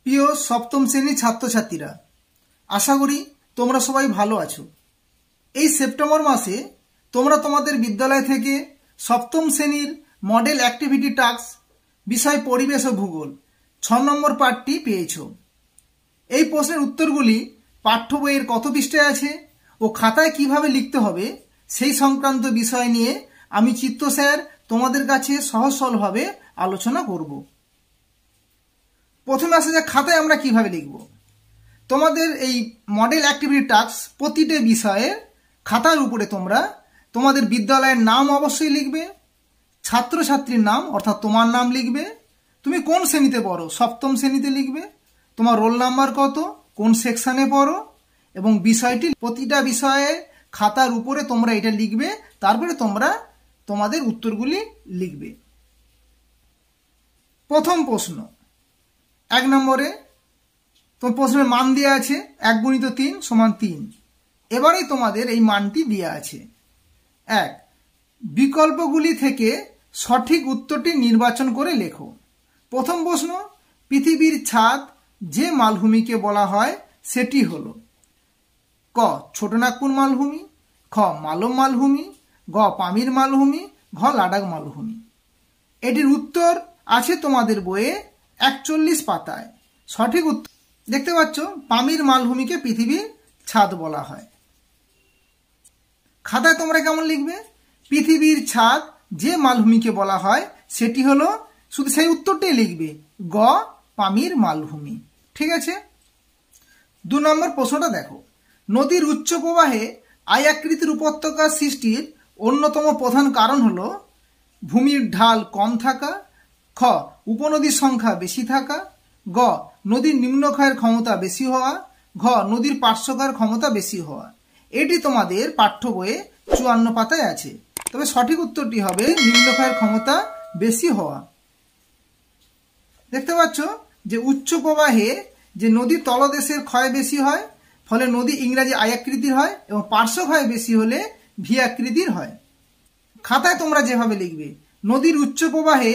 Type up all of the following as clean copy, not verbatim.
প্রিয় সপ্তম শ্রেণীর ছাত্রছাত্রীরা, আশা করি তোমরা সবাই ভালো আছো। এই সেপ্টেম্বর মাসে তোমরা তোমাদের বিদ্যালয় থেকে সপ্তম শ্রেণীর মডেল অ্যাক্টিভিটি টাস্ক বিষয় পরিবেশ ও ভূগোল 6 নম্বর পাঠটি পেয়েছ। এই প্রশ্নের উত্তরগুলি পাঠ্য বইয়ের কত পৃষ্ঠায় আছে ও খাতায় কিভাবে লিখতে হবে সেই সংক্রান্ত বিষয় নিয়ে আমি চিত্ত স্যার তোমাদের কাছে সহজ সরলভাবে আলোচনা করব। প্রথমে আসা যাক খাতায় আমরা কিভাবে লিখব। তোমাদের এই মডেল অ্যাক্টিভিটি টাস্ক প্রতিটি বিষয়ের খাতার উপরে তোমরা তোমাদের বিদ্যালয়ের নাম অবশ্যই লিখবে, ছাত্রছাত্রীর নাম অর্থাৎ তোমার নাম লিখবে, তুমি কোন শ্রেণীতে পড়ো সপ্তম শ্রেণীতে লিখবে, তোমার রোল নাম্বার কত, কোন সেকশনে পড়ো এবং বিষয়টি প্রতিটা বিষয়ে খাতার উপরে তোমরা এটা লিখবে। তারপরে তোমরা তোমাদের উত্তরগুলি লিখবে। প্রথম প্রশ্ন 1 নম্বরে তোমার প্রশ্নের মান দেওয়া আছে 1 × 3 = 3। এবারেই তোমাদের এই মানটি দেওয়া আছে। 1, বিকল্পগুলি থেকে সঠিক উত্তরটি নির্বাচন করে লেখো। প্রথম প্রশ্ন, পৃথিবীর ছাদ যে মালভূমিকে বলা হয় সেটি হলো ক ছোটনাগপুর মালভূমি, খ মালম মালভূমি, গ পামির মালভূমি, ঘ লাদাখ মালভূমি। এটির উত্তর আছে তোমাদের বইয়ে 41 পাতায়। সঠিক উত্তর দেখতে পাচ্ছ, পামির মালভূমিকে পৃথিবীর ছাদ বলা হয়। খাতায় তোমরা কেমন লিখবে? পৃথিবীর ছাদ যে মালভূমিকে বলা হয় সেটি হলো, শুধু সেই উত্তরটাই লিখবে, গ পামির মালভূমি। ঠিক আছে। 2 নম্বর প্রশ্নটা দেখো, নদীর উচ্চ প্রবাহে আয়াকৃতির উপত্যকা সৃষ্টির অন্যতম প্রধান কারণ হলো ভূমির ঢাল কম থাকা, খ উপনদীর সংখ্যা বেশি থাকা, গ নদীর নিম্নক্ষয়ের ক্ষমতা বেশি হওয়া, ঘ নদীর পার্শ্বক্ষয়ের ক্ষমতা বেশি হওয়া। এটি তোমাদের পাঠ্য বইয়ে 54 পাতায় আছে। তবে সঠিক উত্তরটি হবে নিম্নক্ষয়ের ক্ষমতা বেশি হওয়া। দেখতে পাচ্ছ যে উচ্চ প্রবাহে যে নদীর তলদেশের ক্ষয় বেশি হয়, ফলে নদী ইংরাজি আয়াকৃতির হয় এবং পার্শ্বক্ষয় বেশি হলে ভি আকৃতির হয়। খাতায় তোমরা যেভাবে লিখবে, নদীর উচ্চ প্রবাহে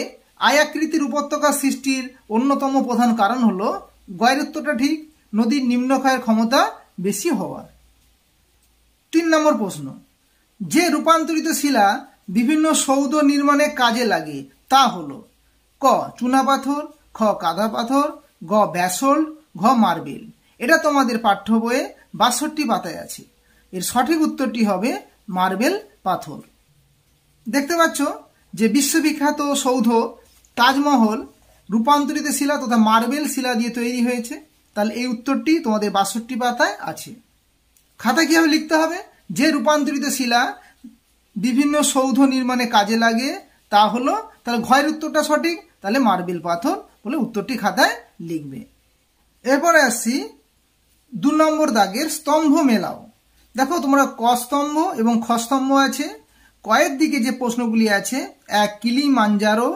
আয়াকৃতির উপত্যকা সৃষ্টির অন্যতম প্রধান কারণ হলো, গয়ের উত্তরটা ঠিক, নদীর নিম্নক্ষয়ের ক্ষমতা বেশি হওয়া। 3 নম্বর প্রশ্ন, যে রূপান্তরিত শিলা বিভিন্ন সৌধ নির্মাণে কাজে লাগে তা হলো ক চুনাপাথর, খ কাদা পাথর, গ ব্যাসল্ট, ঘ মার্বেল। এটা তোমাদের পাঠ্য বইয়ে 62 পাতায় আছে। এর সঠিক উত্তরটি হবে মার্বেল পাথর। দেখতে পাচ্ছ যে বিশ্ববিখ্যাত সৌধ তাজমহল রূপান্তরিত শিলা তথা মার্বেল শিলা দিয়ে তৈরি হয়েছে। তাহলে এই উত্তরটি তোমাদের 62 পাতায় আছে। খাতায় কিভাবে লিখতে হবে? যে রূপান্তরিত শিলা বিভিন্ন সৌধ নির্মাণে কাজে লাগে তা হলো, তাহলে ঘয়ের উত্তরটা সঠিক, তাহলে মার্বেল পাথর বলে উত্তরটি খাতায় লিখবে। এরপরে আসছি 2 নম্বর দাগের স্তম্ভ মেলাও। দেখো তোমরা ক স্তম্ভ এবং খ স্তম্ভ আছে। কয়ের দিকে যে প্রশ্নগুলি আছে, 1 কিলিমাঞ্জারো,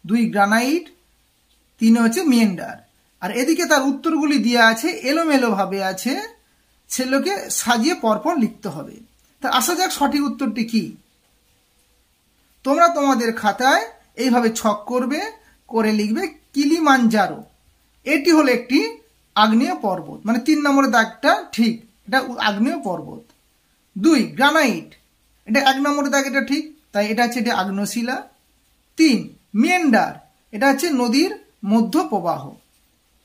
2 গ্রানাইট, 3 হচ্ছে মিয়েন্ডার। আর এদিকে তার উত্তরগুলি দেওয়া আছে, এলোমেলো ভাবে আছে, সেগুলোকে সাজিয়ে পরপর লিখতে হবে। তা আসা যাক সঠিক উত্তরটি কি। তোমরা তোমাদের খাতায় এইভাবে ছক করবে, করে লিখবে কিলিমাঞ্জারো। এটি হলো একটি আগ্নেয় পর্বত, মানে 3 নম্বরের দাগটা ঠিক, এটা আগ্নেয় পর্বত। 2 গ্রানাইট, এটা 1 নম্বরের দাগ, এটা ঠিক, তাই এটা হচ্ছে এটা আগ্নেয়শিলা। 3 মিয়েন্ডার, এটা হচ্ছে নদীর মধ্য প্রবাহ।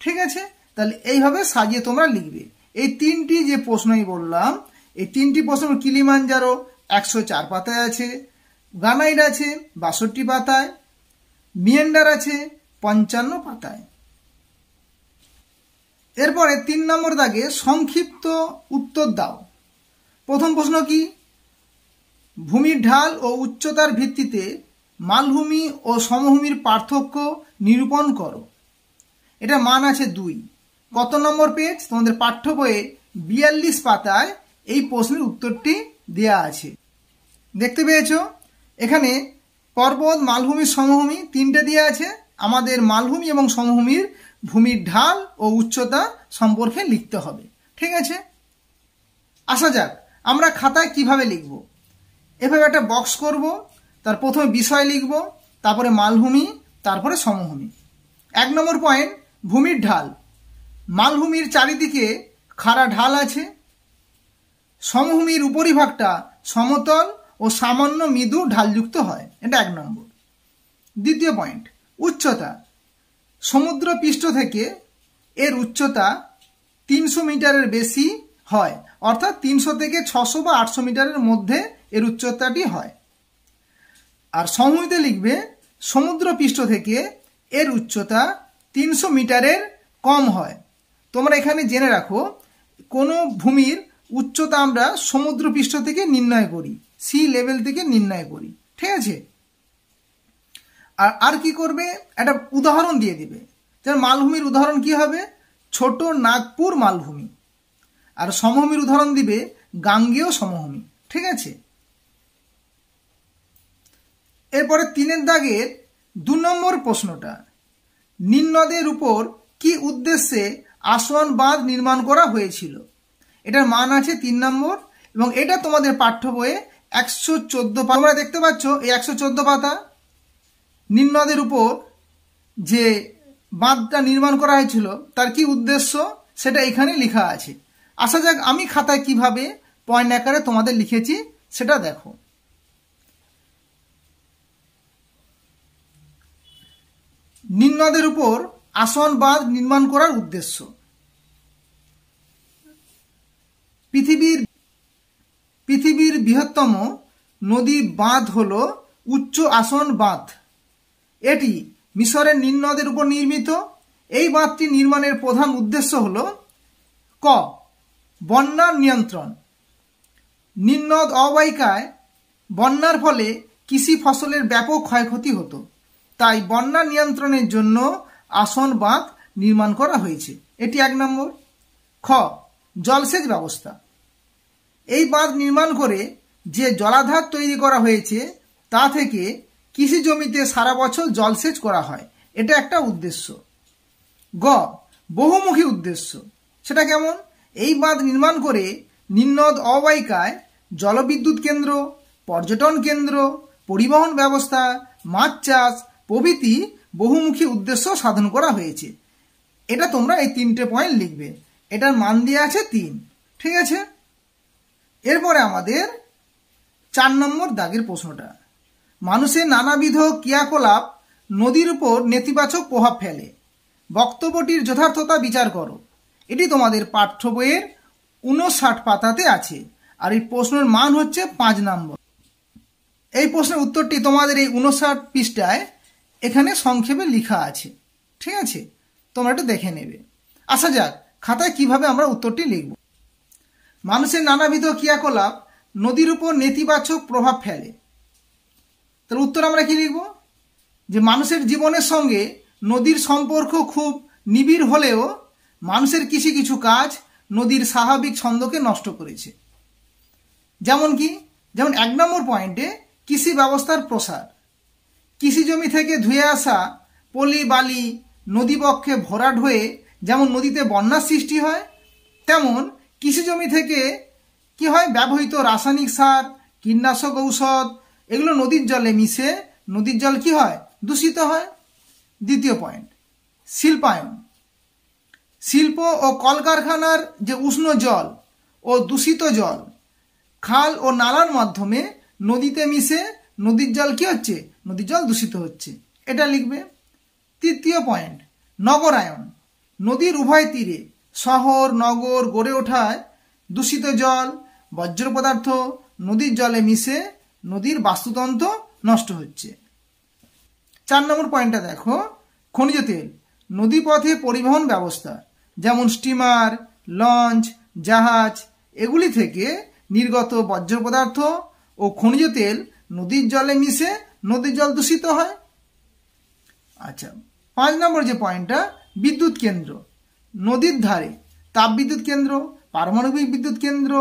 ঠিক আছে, তাহলে এইভাবে সাজিয়ে তোমরা লিখবে। এই 3টি যে প্রশ্নই বললাম, এই 3টি প্রশ্ন, কিলিমাঞ্জারো 104 পাতায় আছে, গ্রানাইট আছে 62 পাতায়, মিয়েন্ডার আছে 55 পাতায়। এরপরে 3 নম্বর দাগে সংক্ষিপ্ত উত্তর দাও। প্রথম প্রশ্ন কি? ভূমির ঢাল ও উচ্চতার ভিত্তিতে মালভূমি ও সমভূমির পার্থক্য নিরূপণ করো। এটা মান আছে 2। কত নম্বর পেজ? তোমাদের পাঠ্য বইয়ে 42 পাতায় এই প্রশ্নের উত্তরটি দেয়া আছে। দেখতে পেয়েছো এখানে পর্বত, মালভূমি, সমভূমি 3টে দেওয়া আছে। আমাদের মালভূমি এবং সমভূমির ভূমির ঢাল ও উচ্চতা সম্পর্কে লিখতে হবে। ঠিক আছে, আসা যাক আমরা খাতায় কিভাবে লিখব। এভাবে একটা বক্স করব, তার প্রথমে বিষয় লিখব, তারপরে মালভূমি, তারপরে সমভূমি। 1 নম্বর পয়েন্ট, ভূমির ঢাল। মালভূমির চারিদিকে খাড়া ঢাল আছে। সমভূমির উপরিভাগটা সমতল ও সামান্য মৃদু ঢালযুক্ত হয়। এটা 1 নম্বর। দ্বিতীয় পয়েন্ট, উচ্চতা। সমুদ্র পৃষ্ঠ থেকে এর উচ্চতা 300 মিটারের বেশি হয়, অর্থাৎ 300 থেকে 600 বা 800 মিটারের মধ্যে এর উচ্চতাটি হয়। আর সমভূমিতে লিখবে সমুদ্র পৃষ্ঠ থেকে এর উচ্চতা 300 মিটারের কম হয়। তোমরা এখানে জেনে রাখো, কোনো ভূমির উচ্চতা আমরা সমুদ্র পৃষ্ঠ থেকে নির্ণয় করি, সি লেভেল থেকে নির্ণয় করি, ঠিক আছে। আর কি করবে, একটা উদাহরণ দিয়ে দিবে। যেমন মালভূমির উদাহরণ কি হবে, ছোট নাগপুর মালভূমি। আর সমভূমির উদাহরণ দিবে গাঙ্গেয় সমভূমি, ঠিক আছে। এরপরে 3 দাগের 2 নম্বর প্রশ্নটা, নীলনদের উপর কি উদ্দেশ্যে আসওয়ান বাঁধ নির্মাণ করা হয়েছিল? এটার মান আছে 3 নম্বর এবং এটা তোমাদের পাঠ্য বইয়ে 114 পাতা। তোমরা দেখতে পাচ্ছ এই 114 পাতা। নীলনদের উপর যে বাঁধটা নির্মাণ করা হয়েছিল তার কি উদ্দেশ্য সেটা এখানে লেখা আছে। আসা যাক আমি খাতায় কিভাবে পয়েন্ট আকারে তোমাদের লিখেছি সেটা দেখো। নীলনদের উপর আসওয়ান বাঁধ নির্মাণ করার উদ্দেশ্য, পৃথিবীর বৃহত্তম নদী বাঁধ হলো উচ্চ আসওয়ান বাঁধ। এটি মিশরের নীলনদের উপর নির্মিত। এই বাঁধটি নির্মাণের প্রধান উদ্দেশ্য হল ক, বন্যার নিয়ন্ত্রণ। নীলনদ অববাহিকায় বন্যার ফলে কৃষি ফসলের ব্যাপক ক্ষয়ক্ষতি হতো, তাই বন্যা নিয়ন্ত্রণের জন্য আসওয়ান বাঁধ নির্মাণ করা হয়েছে। এটি 1 নম্বর। খ, জলসেচ ব্যবস্থা। এই বাঁধ নির্মাণ করে যে জলাধার তৈরি করা হয়েছে তা থেকে কৃষি জমিতে সারা বছর জলসেচ করা হয়। এটা একটা উদ্দেশ্য। গ, বহুমুখী উদ্দেশ্য। সেটা কেমন? এই বাঁধ নির্মাণ করে নীলনদ অববাহিকায় জলবিদ্যুৎ কেন্দ্র, পর্যটন কেন্দ্র, পরিবহন ব্যবস্থা, মাছ চাষ প্রভৃতি বহুমুখী উদ্দেশ্য সাধন করা হয়েছে। এটা তোমরা এই 3টে পয়েন্ট লিখবে। এটার মান দেওয়া আছে 3, ঠিক আছে। এরপরে আমাদের 4 নম্বর দাগের প্রশ্নটা, মানুষের নানাবিধ ক্রিয়াকলাপ নদীর উপর নেতিবাচক প্রভাব ফেলে, বক্তব্যটির যথার্থতা বিচার করো। এটি তোমাদের পাঠ্য বইয়ের 59 পাতাতে আছে আর এই প্রশ্নের মান হচ্ছে 5 নম্বর। এই প্রশ্নের উত্তরটি তোমাদের এই 59 পৃষ্ঠায় এখানে সংক্ষেপে লেখা আছে, ঠিক আছে। তোমরা একটু দেখে নেবে। আসা যাক খাতায় কিভাবে আমরা উত্তরটি লিখব। মানুষের নানাবিধ ক্রিয়াকলাপ নদীর উপর নেতিবাচক প্রভাব ফেলে। তার উত্তর আমরা কি লিখব, যে মানুষের জীবনের সঙ্গে নদীর সম্পর্ক খুব নিবিড় হলেও মানুষের কিছু কাজ নদীর স্বাভাবিক ছন্দকে নষ্ট করেছে। যেমন কি, যেমন 1 নম্বর পয়েন্টে কৃষি ব্যবস্থার প্রসার। কৃষি জমি থেকে ধুয়ে আসা পলি বালি নদীবক্ষে ভরাট হয়ে যেমন নদীতে বন্যার সৃষ্টি হয়, তেমন কৃষি জমি থেকে কি হয়, ব্যবহৃত রাসায়নিক সার, কীটনাশক ঔষধ এগুলো নদীর জলে মিশে নদীর জল কি হয়, দূষিত হয়। দ্বিতীয় পয়েন্ট, শিল্পায়ন। শিল্প ও কলকারখানার যে উষ্ণ জল ও দূষিত জল খাল ও নালার মাধ্যমে নদীতে মিশে নদীর জল কি হচ্ছে, নদীর জল দূষিত হচ্ছে। এটা লিখবে। তৃতীয় পয়েন্ট, নগরায়ন। নদীর উভয় তীরে শহর নগর গড়ে ওঠায় দূষিত জল বর্জ্য পদার্থ নদীর জলে মিশে নদীর বাস্তুতন্ত্র নষ্ট হচ্ছে। 4 নম্বর পয়েন্টটা দেখো, খনিজ তেল। নদীপথে পরিবহন ব্যবস্থা যেমন স্টিমার, লঞ্চ, জাহাজ এগুলি থেকে নির্গত বর্জ্য পদার্থ ও খনিজ তেল নদীর জলে মিশে নদীর জল দূষিত হয়। আচ্ছা, 5 নম্বর যে পয়েন্টটা, বিদ্যুৎ কেন্দ্র। নদীর ধারে তাপবিদ্যুৎ কেন্দ্র, পারমাণবিক বিদ্যুৎ কেন্দ্র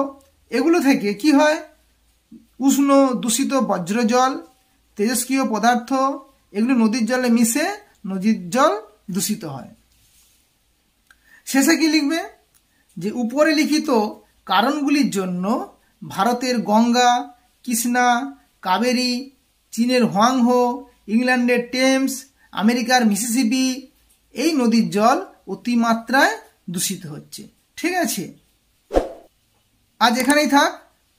এগুলো থেকে কি হয়, উষ্ণ দূষিত বজ্র জল, তেজস্ক্রিয় পদার্থ এগুলো নদীর জলে মিশে নদীর জল দূষিত হয়। শেষে কি লিখবে, যে উপরে লিখিত কারণগুলির জন্য ভারতের গঙ্গা, কৃষ্ণা, কাবেরী, চীনের হোয়াংহো, ইংল্যান্ডের টেমস, আমেরিকার মিসিসিপি এই নদীর জল অতিমাত্রায় দূষিত হচ্ছে। ঠিক আছে, আজ এখানেই থাক।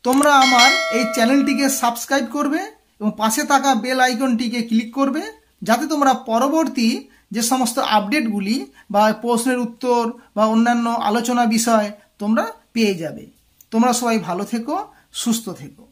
তোমরা আমার এই চ্যানেলটিকে সাবস্ক্রাইব করবে এবং পাশে থাকা বেল আইকনটিকে ক্লিক করবে, যাতে তোমরা পরবর্তী যে সমস্ত আপডেটগুলি বা প্রশ্নের উত্তর বা অন্যান্য আলোচনা বিষয় তোমরা পেয়ে যাবে। তোমরা সবাই ভালো থেকো, সুস্থ থেকো।